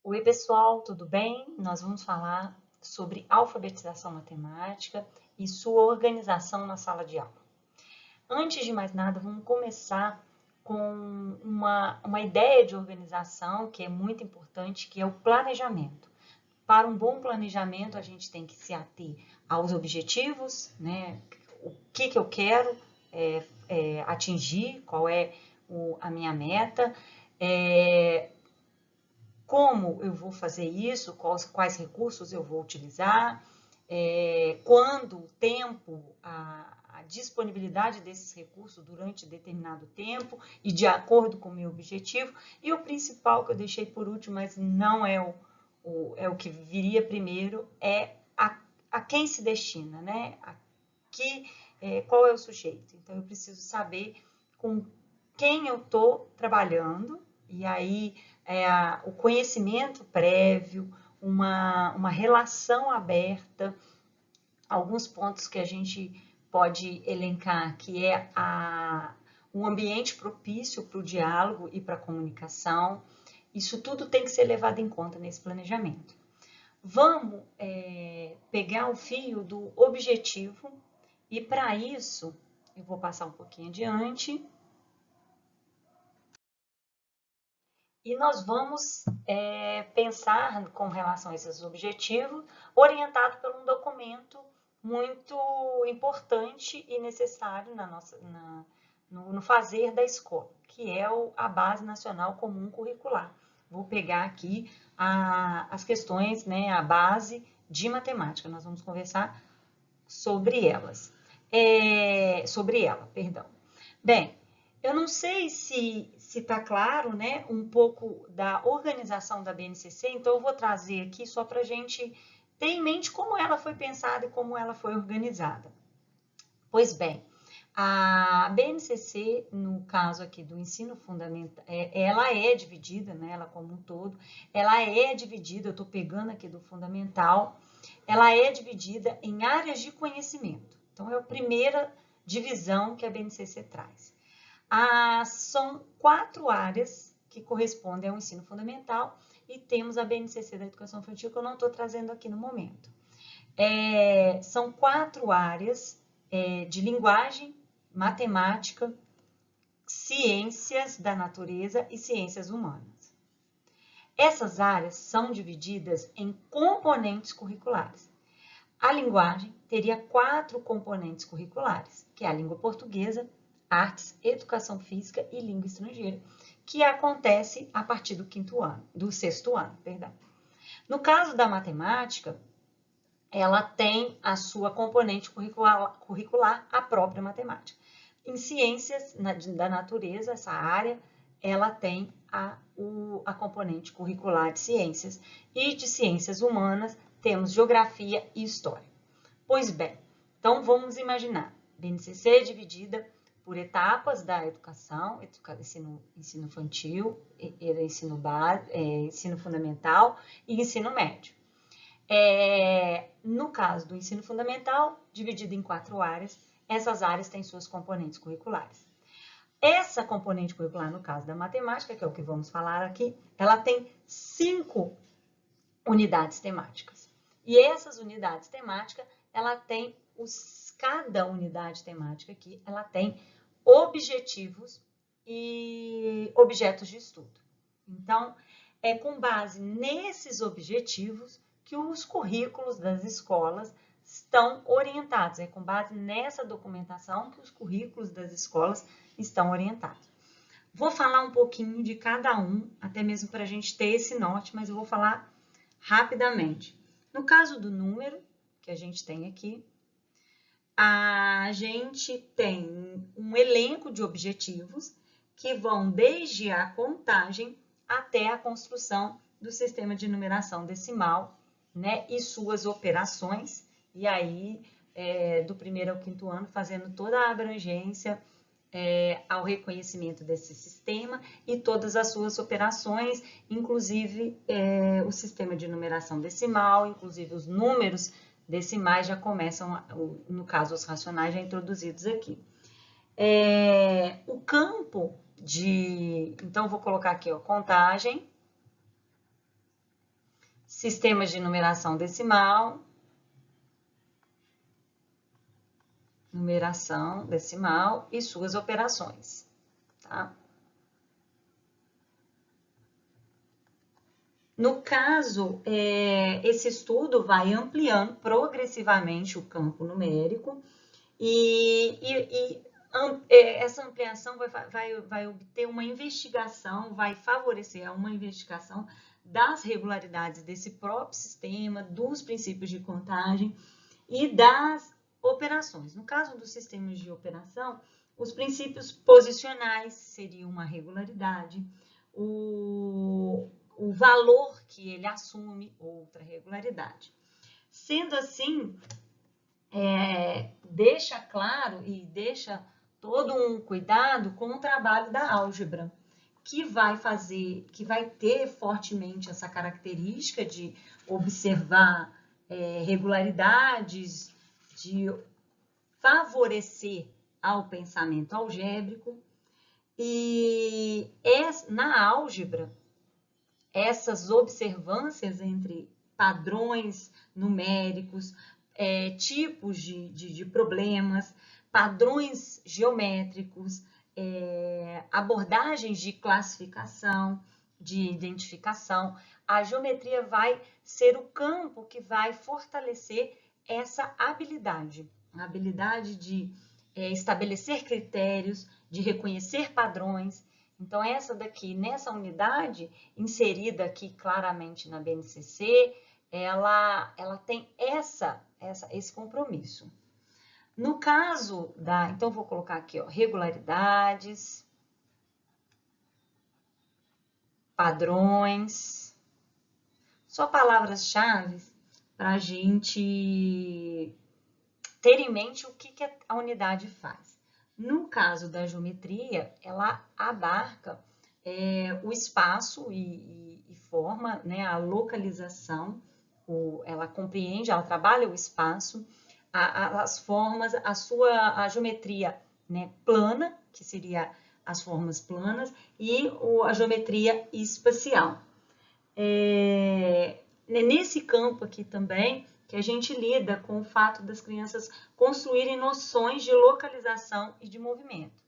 Oi, pessoal, tudo bem? Nós vamos falar sobre alfabetização matemática e sua organização na sala de aula. Antes de mais nada, vamos começar com uma ideia de organização que é muito importante, que é o planejamento. Para um bom planejamento, a gente tem que se ater aos objetivos, né? O que eu quero atingir, qual é a minha meta, como eu vou fazer isso, quais recursos eu vou utilizar, quando, o tempo, a disponibilidade desses recursos durante determinado tempo e de acordo com o meu objetivo. E o principal que eu deixei por último, mas não é o que viria primeiro, é a quem se destina, né? Qual é o sujeito. Então, eu preciso saber com quem eu estou trabalhando, e aí o conhecimento prévio, uma relação aberta, alguns pontos que a gente pode elencar, que é um ambiente propício para o diálogo e para a comunicação. Isso tudo tem que ser levado em conta nesse planejamento. Vamos pegar o fio do objetivo e, para isso, eu vou passar um pouquinho adiante. E nós vamos pensar com relação a esses objetivos, orientado por um documento muito importante e necessário no fazer da escola, que é a Base Nacional Comum Curricular. Vou pegar aqui as questões, né, a base de matemática. Nós vamos conversar sobre sobre ela, perdão. Bem, eu não sei se está claro, né, um pouco da organização da BNCC, então eu vou trazer aqui só para a gente ter em mente como ela foi pensada e como ela foi organizada. Pois bem, a BNCC, no caso aqui do ensino fundamental, ela é dividida, né, ela como um todo, ela é dividida, eu estou pegando aqui do fundamental, ela é dividida em áreas de conhecimento. Então, é a primeira divisão que a BNCC traz. São 4 áreas que correspondem ao ensino fundamental e temos a BNCC da educação infantil, que eu não estou trazendo aqui no momento. São 4 áreas de linguagem, matemática, ciências da natureza e ciências humanas. Essas áreas são divididas em componentes curriculares. A linguagem teria 4 componentes curriculares, que é a língua portuguesa, artes, educação física e língua estrangeira, que acontece a partir do sexto ano, perdão. No caso da matemática, ela tem a sua componente curricular, a própria matemática. Em ciências da natureza, essa área, ela tem a componente curricular de ciências, e de ciências humanas temos geografia e história. Pois bem, então vamos imaginar, BNCC é dividida por etapas da educação, ensino infantil, ensino fundamental e ensino médio. No caso do ensino fundamental, dividido em 4 áreas, essas áreas têm suas componentes curriculares. Essa componente curricular, no caso da matemática, que é o que vamos falar aqui, ela tem 5 unidades temáticas. E essas unidades temáticas, cada unidade temática aqui, ela tem objetivos e objetos de estudo. Então, é com base nesses objetivos que os currículos das escolas estão orientados. É com base nessa documentação que os currículos das escolas estão orientados. Vou falar um pouquinho de cada um, até mesmo para a gente ter esse norte, mas eu vou falar rapidamente. No caso do número, que a gente tem aqui, a gente tem um elenco de objetivos que vão desde a contagem até a construção do sistema de numeração decimal, né, e suas operações, e aí do primeiro ao quinto ano, fazendo toda a abrangência ao reconhecimento desse sistema e todas as suas operações, inclusive o sistema de numeração decimal, inclusive os números decimais já começam, no caso os racionais já introduzidos aqui. O campo então vou colocar aqui, ó, contagem, sistemas de numeração decimal, e suas operações, tá? No caso, esse estudo vai ampliando progressivamente o campo numérico e essa ampliação vai obter uma investigação, vai favorecer uma investigação das regularidades desse próprio sistema, dos princípios de contagem e das operações. No caso dos sistemas de operação, os princípios posicionais seriam uma regularidade, o valor que ele assume, outra regularidade. Sendo assim, deixa claro e deixa todo um cuidado com o trabalho da álgebra, que vai ter fortemente essa característica de observar regularidades, de favorecer ao pensamento algébrico. E na álgebra, essas observâncias entre padrões numéricos, tipos de problemas, padrões geométricos, abordagens de classificação, de identificação, a geometria vai ser o campo que vai fortalecer essa habilidade, a habilidade de estabelecer critérios, de reconhecer padrões. Então, essa daqui, nessa unidade, inserida aqui claramente na BNCC, ela tem esse compromisso. No caso então vou colocar aqui, ó, regularidades, padrões, só palavras-chave para a gente ter em mente o que a unidade faz. No caso da geometria, ela abarca o espaço e forma, né, a localização, ela compreende, ela trabalha o espaço, as formas, a geometria, né, plana, que seria as formas planas, e a geometria espacial. Nesse campo aqui também, que a gente lida com o fato das crianças construírem noções de localização e de movimento.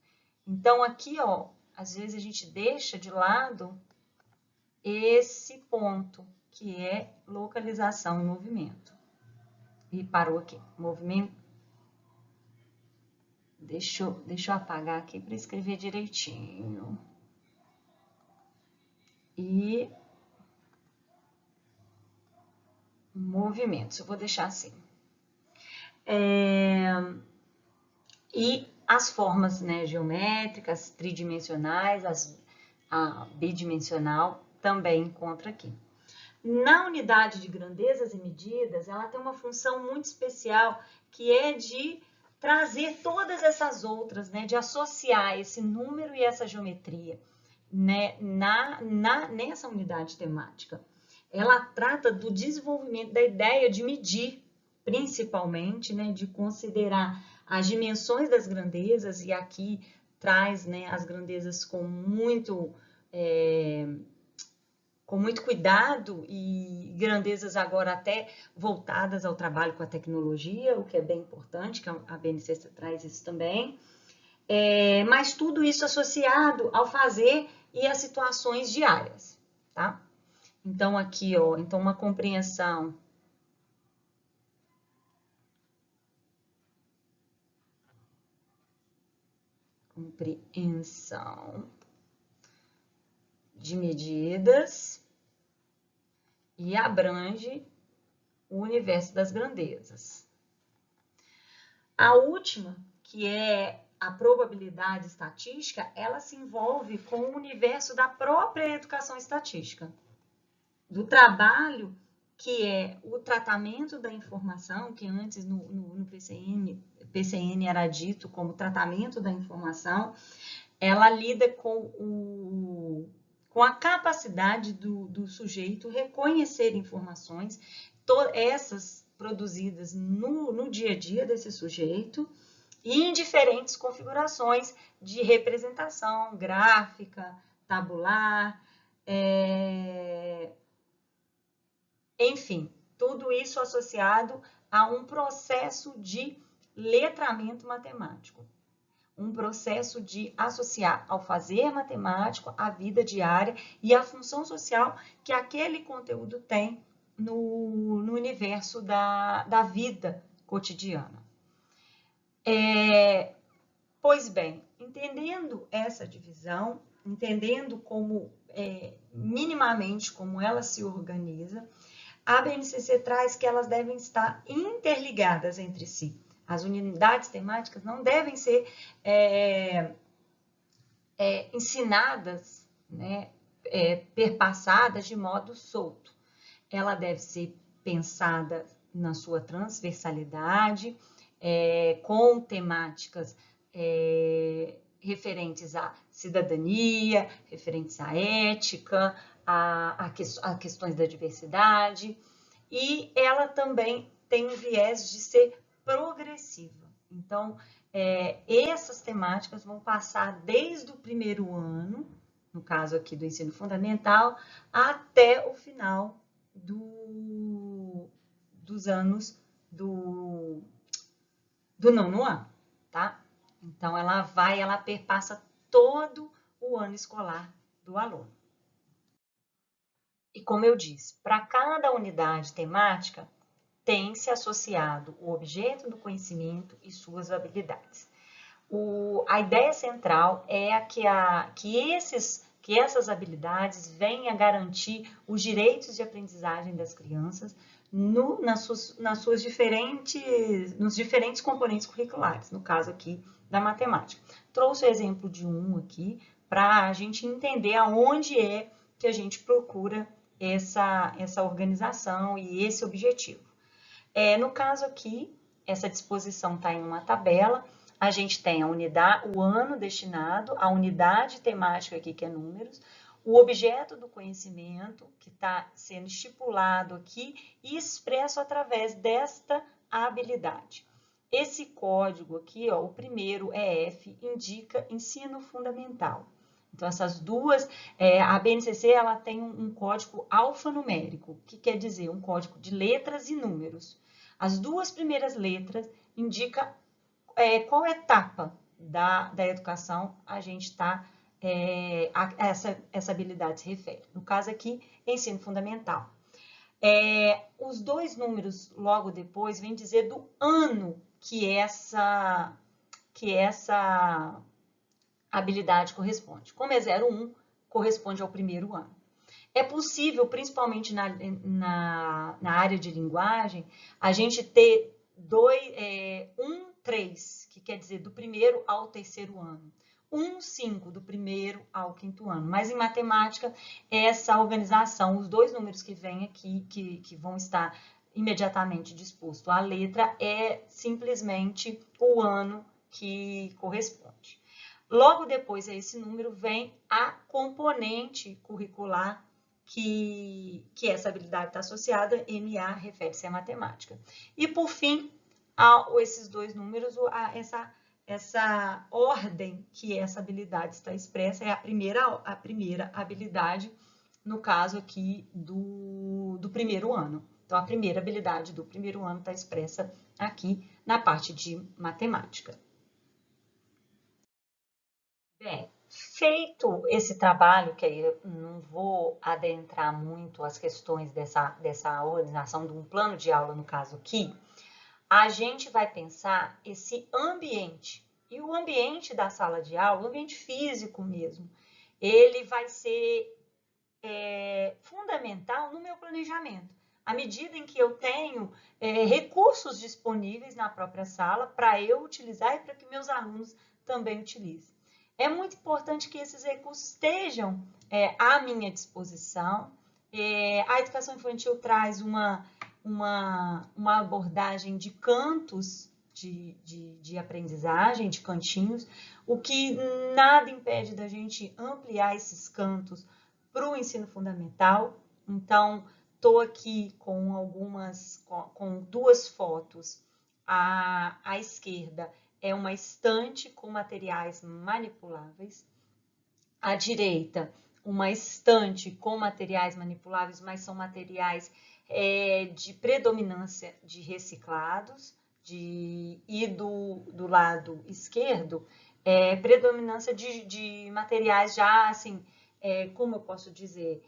Então, aqui, ó, às vezes a gente deixa de lado esse ponto, que é localização e movimento. E parou aqui, movimento. Deixa eu apagar aqui para escrever direitinho. E movimentos, eu vou deixar assim. E as formas, né, geométricas, tridimensionais, a bidimensional, também encontra aqui. Na unidade de grandezas e medidas, ela tem uma função muito especial, que é de trazer todas essas outras, né, de associar esse número e essa geometria, né, nessa unidade temática. Ela trata do desenvolvimento da ideia de medir, principalmente, né, de considerar as dimensões das grandezas, e aqui traz, né, as grandezas com muito cuidado, e grandezas agora até voltadas ao trabalho com a tecnologia, o que é bem importante, que a BNCC traz isso também. Mas tudo isso associado ao fazer e às situações diárias, tá? Então, aqui, ó, então uma compreensão de medidas e abrange o universo das grandezas. A última, que é a probabilidade estatística, ela se envolve com o universo da própria educação estatística, do trabalho que é o tratamento da informação, que antes no PCN era dito como tratamento da informação. Ela lida com a capacidade do sujeito reconhecer informações, essas produzidas no dia a dia desse sujeito, e em diferentes configurações de representação gráfica, tabular, enfim, tudo isso associado a um processo de letramento matemático. Um processo de associar ao fazer matemático a vida diária e a função social que aquele conteúdo tem no universo da vida cotidiana. Pois bem, entendendo essa divisão, entendendo como minimamente como ela se organiza, a BNCC traz que elas devem estar interligadas entre si. As unidades temáticas não devem ser ensinadas, né, perpassadas de modo solto. Ela deve ser pensada na sua transversalidade, com temáticas referentes à cidadania, referentes à ética, a questões da diversidade, e ela também tem um viés de ser progressiva. Então, essas temáticas vão passar desde o primeiro ano, no caso aqui do ensino fundamental, até o final dos anos do nono ano, tá? Então, ela perpassa todo o ano escolar do aluno. E como eu disse, para cada unidade temática, tem-se associado o objeto do conhecimento e suas habilidades. A ideia central é que essas habilidades venham a garantir os direitos de aprendizagem das crianças nos diferentes componentes curriculares, no caso aqui da matemática. Trouxe o exemplo de um aqui para a gente entender aonde é que a gente procura essa organização e esse objetivo. No caso aqui, essa disposição está em uma tabela. A gente tem o ano destinado, a unidade temática aqui, que é números, o objeto do conhecimento, que está sendo estipulado aqui e expresso através desta habilidade. Esse código aqui, ó, o primeiro EF, indica ensino fundamental. Então, essas duas, a BNCC ela tem um código alfanumérico, que quer dizer um código de letras e números. As duas primeiras letras indicam qual etapa da educação a gente está, essa habilidade se refere. No caso aqui, ensino fundamental. Os dois números logo depois vêm dizer do ano que essa habilidade corresponde. Como é 01, corresponde ao primeiro ano. É possível, principalmente na área de linguagem, a gente ter 3, que quer dizer do primeiro ao terceiro ano. 5, do primeiro ao quinto ano. Mas em matemática, essa organização, os dois números que vêm aqui, que vão estar imediatamente disposto à letra, é simplesmente o ano que corresponde. Logo depois a esse número vem a componente curricular que essa habilidade está associada, MA refere-se à matemática. E por fim, esses dois números, essa ordem que essa habilidade está expressa é a primeira habilidade, no caso aqui do primeiro ano. Então, a primeira habilidade do primeiro ano está expressa aqui na parte de matemática. Bem, feito esse trabalho, que aí eu não vou adentrar muito as questões dessa organização de um plano de aula, no caso aqui, a gente vai pensar esse ambiente. E o ambiente da sala de aula, o ambiente físico mesmo, ele vai ser fundamental no meu planejamento. À medida em que eu tenho recursos disponíveis na própria sala para eu utilizar e para que meus alunos também utilizem. É muito importante que esses recursos estejam à minha disposição. A educação infantil traz uma abordagem de cantos de aprendizagem, de cantinhos, o que nada impede da gente ampliar esses cantos para o ensino fundamental. Então, estou aqui com duas fotos. À esquerda é uma estante com materiais manipuláveis. À direita, uma estante com materiais manipuláveis, mas são materiais de predominância de reciclados, e do lado esquerdo, predominância de materiais já, assim, como eu posso dizer,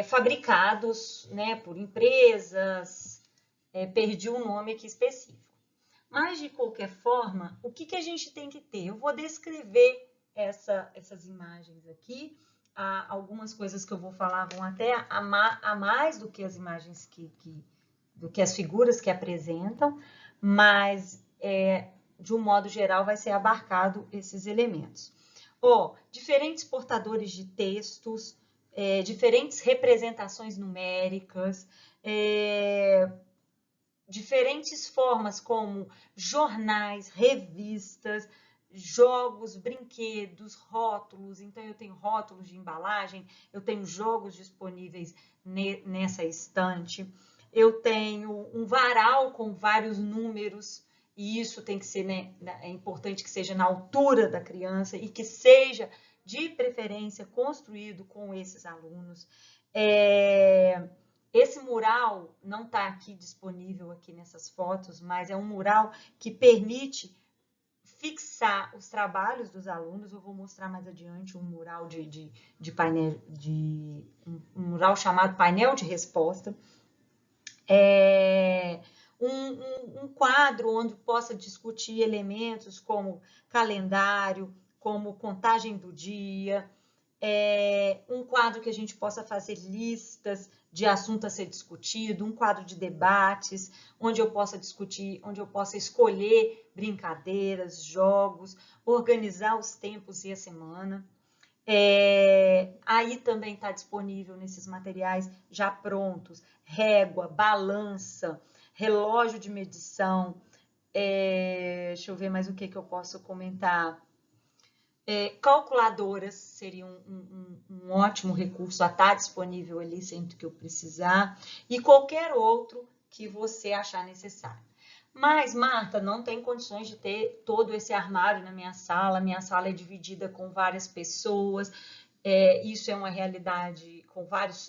fabricados, né, por empresas, perdi o nome aqui específico. Mas, de qualquer forma, o que a gente tem que ter? Eu vou descrever essas imagens aqui. Algumas coisas que eu vou falar vão até a mais do que as imagens do que as figuras que apresentam, mas, de um modo geral, vai ser abarcado esses elementos. Diferentes portadores de textos, diferentes representações numéricas, diferentes formas como jornais, revistas, jogos, brinquedos, rótulos. Então, eu tenho rótulos de embalagem, eu tenho jogos disponíveis nessa estante, eu tenho um varal com vários números, e isso tem que ser, né, é importante que seja na altura da criança e que seja, de preferência, construído com esses alunos. Esse mural não está aqui disponível aqui nessas fotos, mas é um mural que permite fixar os trabalhos dos alunos. Eu vou mostrar mais adiante um mural um mural chamado painel de resposta. Um quadro onde possa discutir elementos como calendário, como contagem do dia, um quadro que a gente possa fazer listas de assunto a ser discutido, um quadro de debates, onde eu possa discutir, onde eu possa escolher brincadeiras, jogos, organizar os tempos e a semana. Aí também está disponível nesses materiais já prontos, régua, balança, relógio de medição, deixa eu ver mais o que eu posso comentar. Calculadoras seria um ótimo recurso a estar disponível ali sempre que eu precisar, e qualquer outro que você achar necessário. Mas, Marta, não tem condições de ter todo esse armário na minha sala é dividida com várias pessoas, isso é uma realidade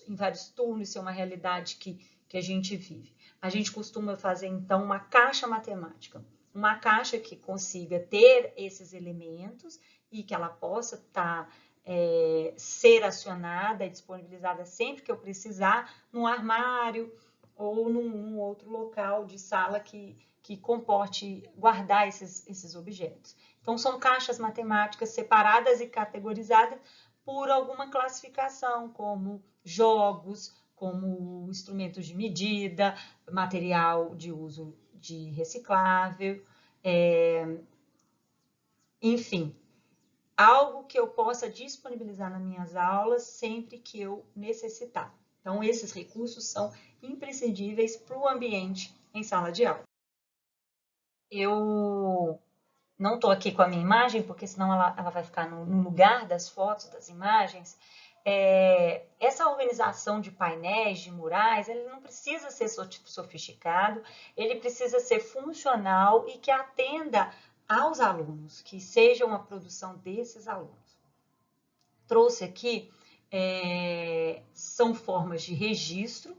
em vários turnos, isso é uma realidade que a gente vive. A gente costuma fazer, então, uma caixa matemática, uma caixa que consiga ter esses elementos e que ela possa ser acionada e disponibilizada sempre que eu precisar, num armário ou num outro local de sala que comporte guardar esses objetos. Então, são caixas matemáticas separadas e categorizadas por alguma classificação, como jogos, como instrumentos de medida, material de uso de reciclável, enfim, algo que eu possa disponibilizar nas minhas aulas sempre que eu necessitar. Então, esses recursos são imprescindíveis para o ambiente em sala de aula. Eu não estou aqui com a minha imagem, porque senão ela vai ficar no lugar das fotos, das imagens. Essa organização de painéis, de murais, ele não precisa ser sofisticado, ele precisa ser funcional e que atenda aos alunos, que seja uma produção desses alunos. Trouxe aqui, são formas de registros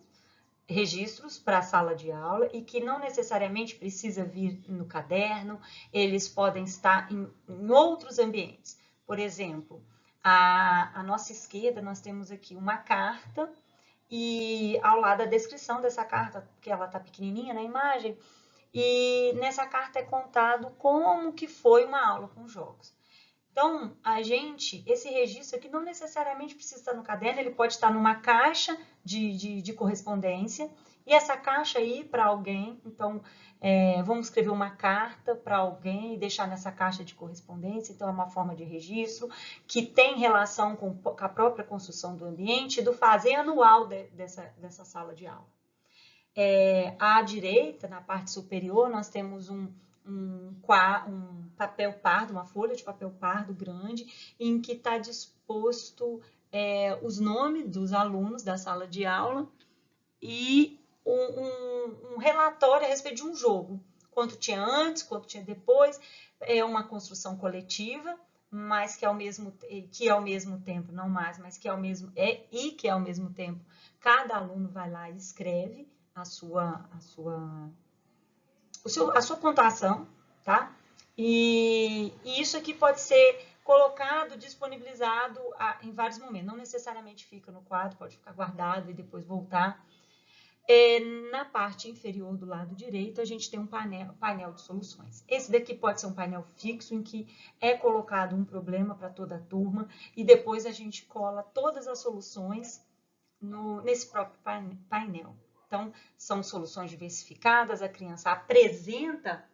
para a sala de aula e que não necessariamente precisa vir no caderno, eles podem estar em outros ambientes. Por exemplo, à nossa esquerda nós temos aqui uma carta e ao lado a descrição dessa carta, porque ela está pequenininha na imagem, e nessa carta é contado como que foi uma aula com jogos. Então, esse registro aqui não necessariamente precisa estar no caderno, ele pode estar numa caixa de correspondência, e essa caixa aí para alguém, então, vamos escrever uma carta para alguém e deixar nessa caixa de correspondência, então é uma forma de registro que tem relação com a própria construção do ambiente, do fazer anual dessa sala de aula. À direita, na parte superior, nós temos um papel pardo, uma folha de papel pardo grande, em que está disposto os nomes dos alunos da sala de aula e um relatório a respeito de um jogo. Quanto tinha antes, quanto tinha depois, é uma construção coletiva, mas que ao mesmo tempo, não mais, mas que ao mesmo tempo, cada aluno vai lá e escreve a sua pontuação, tá? E isso aqui pode ser colocado, disponibilizado em vários momentos. Não necessariamente fica no quadro, pode ficar guardado e depois voltar. Na parte inferior do lado direito, a gente tem um painel de soluções. Esse daqui pode ser um painel fixo, em que é colocado um problema para toda a turma, e depois a gente cola todas as soluções nesse próprio painel. Então, são soluções diversificadas, a criança apresenta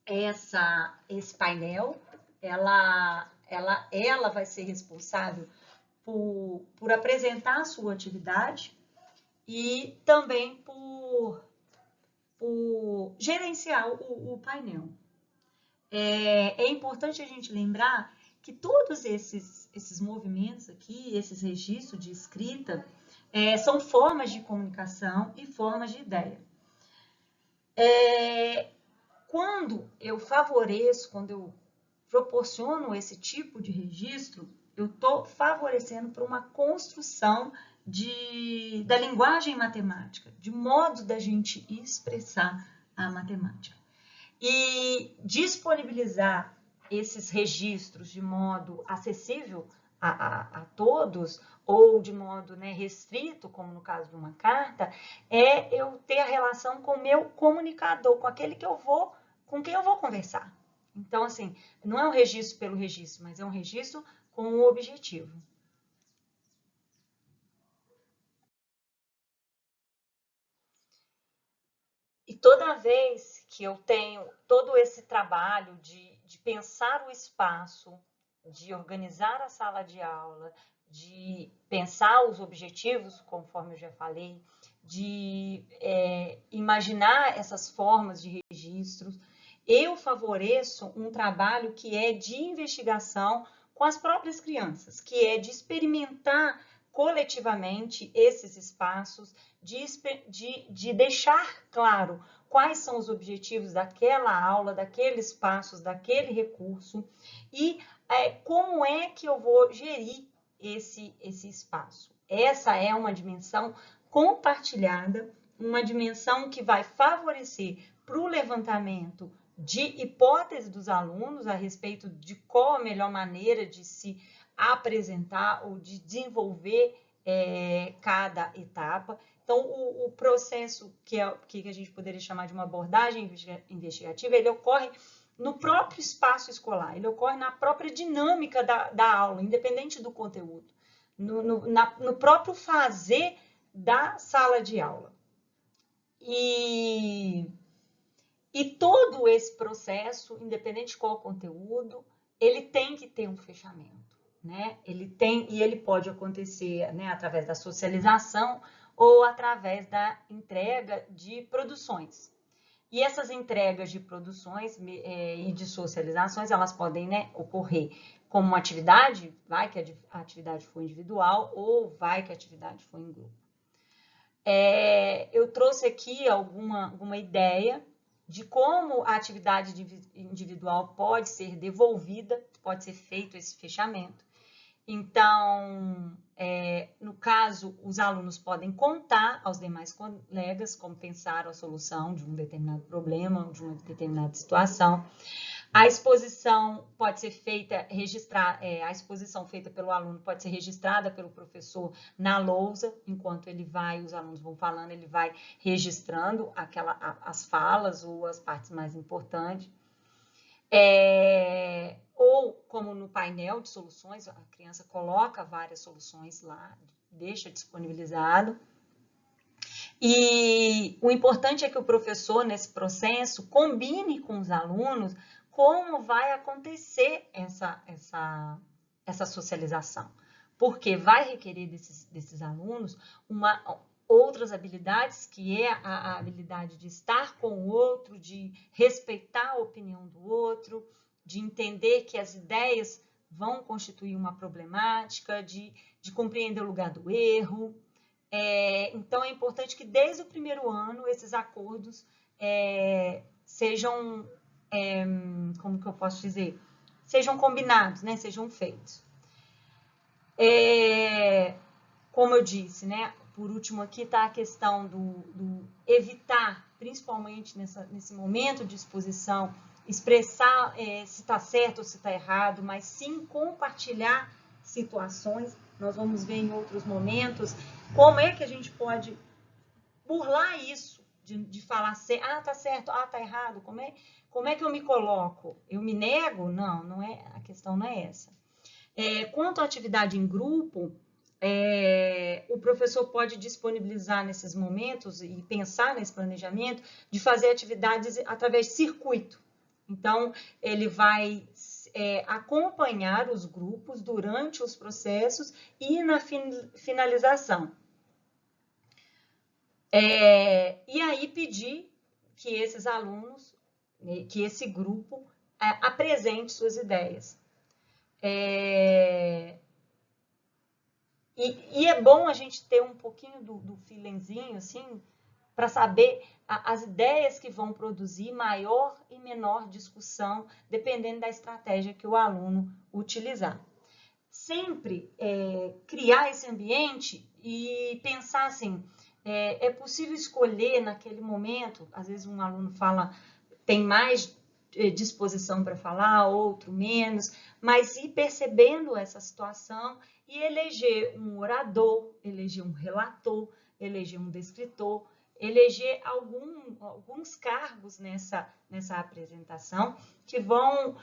esse painel, ela vai ser responsável por apresentar a sua atividade e também por gerenciar o painel. É importante a gente lembrar que todos esses movimentos aqui, esses registros de escrita, são formas de comunicação e formas de ideia. Quando eu proporciono esse tipo de registro, eu estou favorecendo para uma construção da linguagem matemática, de modo da gente expressar a matemática. E disponibilizar esses registros de modo acessível a todos, ou de modo restrito, como no caso de uma carta, é eu ter a relação com o meu comunicador, com aquele com quem eu vou conversar. Então, assim, não é um registro pelo registro, mas é um registro com um objetivo. E toda vez que eu tenho todo esse trabalho de pensar o espaço, de organizar a sala de aula, de pensar os objetivos, conforme eu já falei, de imaginar essas formas de registros, eu favoreço um trabalho que é de investigação com as próprias crianças, que é de experimentar coletivamente esses espaços, de deixar claro quais são os objetivos daquela aula, daqueles passos, daquele recurso e como é que eu vou gerir esse espaço. Essa é uma dimensão compartilhada, uma dimensão que vai favorecer para o levantamento de hipóteses dos alunos a respeito de qual a melhor maneira de se apresentar ou de desenvolver cada etapa. Então, o processo que a gente poderia chamar de uma abordagem investigativa, ele ocorre no próprio espaço escolar, ele ocorre na própria dinâmica da aula, independente do conteúdo, no próprio fazer da sala de aula. E todo esse processo, independente de qual conteúdo, ele tem que ter um fechamento, né? Ele pode acontecer através da socialização ou através da entrega de produções. E essas entregas de produções e de socializações, elas podem ocorrer como uma atividade, vai que a atividade for individual ou vai que a atividade for em grupo. Eu trouxe aqui alguma ideia de como a atividade individual pode ser devolvida, pode ser feito esse fechamento. Então, no caso, os alunos podem contar aos demais colegas como pensaram a solução de um determinado problema, de uma determinada situação. A exposição pode ser feita, a exposição feita pelo aluno pode ser registrada pelo professor na lousa, enquanto os alunos vão falando, ele vai registrando as falas ou as partes mais importantes. Ou como no painel de soluções, a criança coloca várias soluções lá, deixa disponibilizado. E o importante é que o professor, nesse processo, combine com os alunos como vai acontecer essa socialização. Porque vai requerer desses alunos outras habilidades, que é a habilidade de estar com o outro, de respeitar a opinião do outro, de entender que as ideias vão constituir uma problemática, de compreender o lugar do erro. Então, é importante que desde o primeiro ano esses acordos sejam, como que eu posso dizer, sejam combinados, né, sejam feitos. Como eu disse, né, por último aqui está a questão do evitar, principalmente nesse momento de exposição, expressar se está certo ou se está errado, mas sim compartilhar situações. Nós vamos ver em outros momentos como é que a gente pode burlar isso, de falar assim, tá certo, tá errado, como é que eu me coloco? Eu me nego? Não é, a questão não é essa. Quanto à atividade em grupo, o professor pode disponibilizar nesses momentos e pensar nesse planejamento de fazer atividades através de circuito. Então, ele vai acompanhar os grupos durante os processos e na finalização. E aí pedir que esses alunos, que esse grupo apresente suas ideias. E é bom a gente ter um pouquinho do feelingzinho, assim, para saber as ideias que vão produzir maior e menor discussão, dependendo da estratégia que o aluno utilizar. Sempre criar esse ambiente e pensar assim, é possível escolher naquele momento, às vezes um aluno tem mais disposição para falar, outro menos, mas ir percebendo essa situação e eleger um orador, eleger um relator, eleger um descritor, eleger alguns cargos nessa apresentação que vão,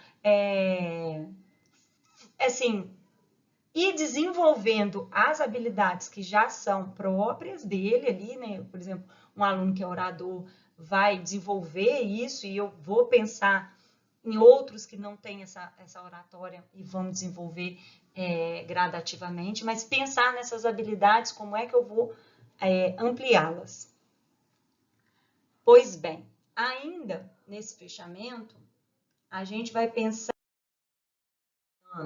ir desenvolvendo as habilidades que já são próprias dele ali, né? Por exemplo, um aluno que é orador vai desenvolver isso e eu vou pensar em outros que não têm essa oratória e vão desenvolver gradativamente, mas pensar nessas habilidades, como é que eu vou ampliá-las. Pois bem, ainda nesse fechamento, a gente vai pensar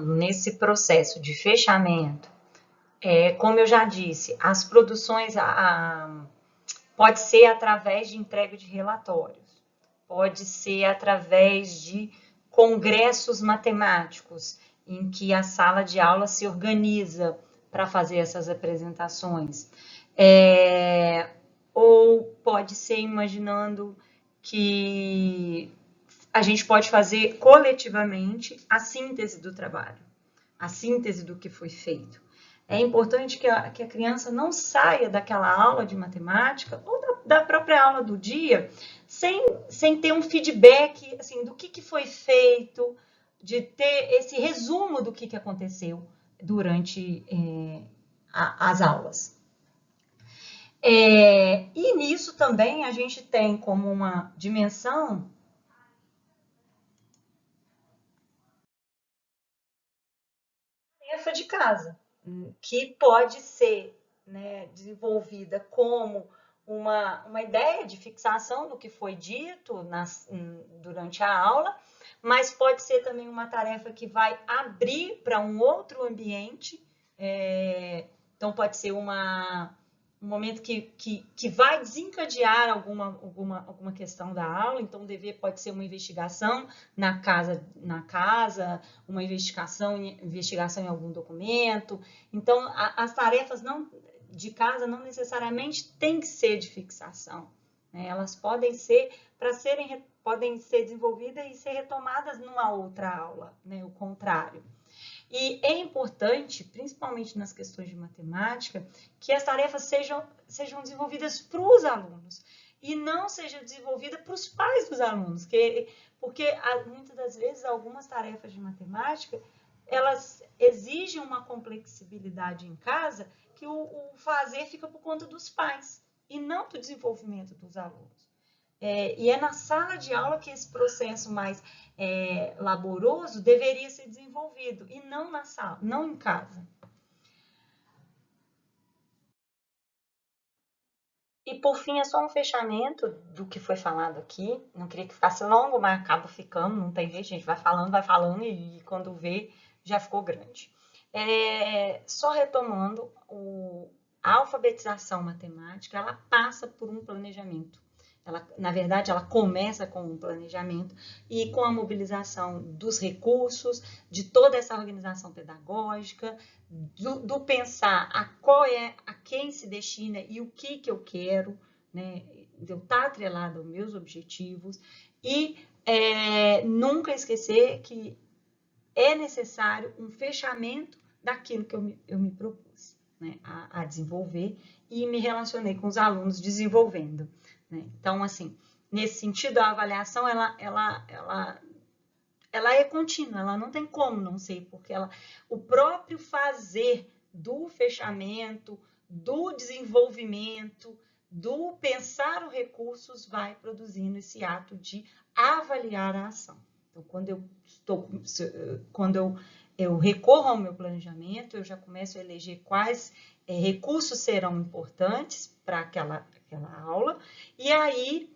nesse processo de fechamento. Como eu já disse, as produções pode ser através de entrega de relatórios, pode ser através de congressos matemáticos, em que a sala de aula se organiza para fazer essas apresentações. Ou pode ser imaginando que a gente pode fazer coletivamente a síntese do trabalho, a síntese do que foi feito. É importante que a criança não saia daquela aula de matemática ou da própria aula do dia sem ter um feedback assim, do que foi feito, de ter esse resumo do que aconteceu durante as aulas. E nisso também a gente tem como uma dimensão tarefa de casa, que pode ser, né, desenvolvida como uma ideia de fixação do que foi dito durante a aula, mas pode ser também uma tarefa que vai abrir para um outro ambiente. Então, pode ser um momento que vai desencadear alguma questão da aula. Então, o dever pode ser uma investigação na casa, uma investigação em algum documento. Então, as tarefas de casa não necessariamente têm que ser de fixação, né? Elas podem ser podem ser desenvolvidas e ser retomadas numa outra aula, né? O contrário. E é importante, principalmente nas questões de matemática, que as tarefas sejam desenvolvidas para os alunos e não seja desenvolvida para os pais dos alunos, porque muitas das vezes algumas tarefas de matemática elas exigem uma complexibilidade em casa que o fazer fica por conta dos pais e não do desenvolvimento dos alunos. E é na sala de aula que esse processo mais laboroso deveria ser desenvolvido e não na sala, não em casa. E por fim, é só um fechamento do que foi falado aqui. Não queria que ficasse longo, mas acaba ficando, não tem jeito, a gente vai falando e quando vê, já ficou grande. Só retomando, a alfabetização matemática, ela passa por um planejamento. Na verdade, ela começa com um planejamento e com a mobilização dos recursos, de toda essa organização pedagógica, do pensar a quem se destina e o que eu quero, né? De eu estar atrelado aos meus objetivos e nunca esquecer que é necessário um fechamento daquilo que eu me propus, né, a desenvolver e me relacionei com os alunos desenvolvendo. Né? Então, assim, nesse sentido, a avaliação, ela é contínua, ela não tem como não ser, porque o próprio fazer do fechamento, do desenvolvimento, do pensar os recursos, vai produzindo esse ato de avaliar a ação. Então, quando eu recorro ao meu planejamento, eu já começo a eleger quais recursos serão importantes para aquela aula, e aí,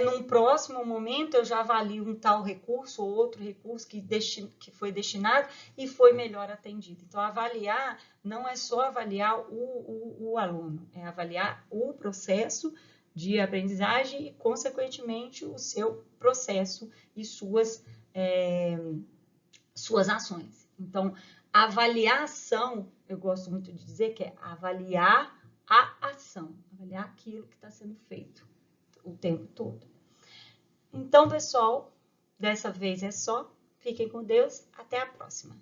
num próximo momento, eu já avalio um tal recurso ou outro recurso que foi destinado e foi melhor atendido. Então, avaliar não é só avaliar o aluno, é avaliar o processo de aprendizagem e, consequentemente, o seu processo e suas ações. Então, avaliação, eu gosto muito de dizer que é avaliar a ação, avaliar aquilo que está sendo feito o tempo todo. Então, pessoal, dessa vez é só. Fiquem com Deus. Até a próxima.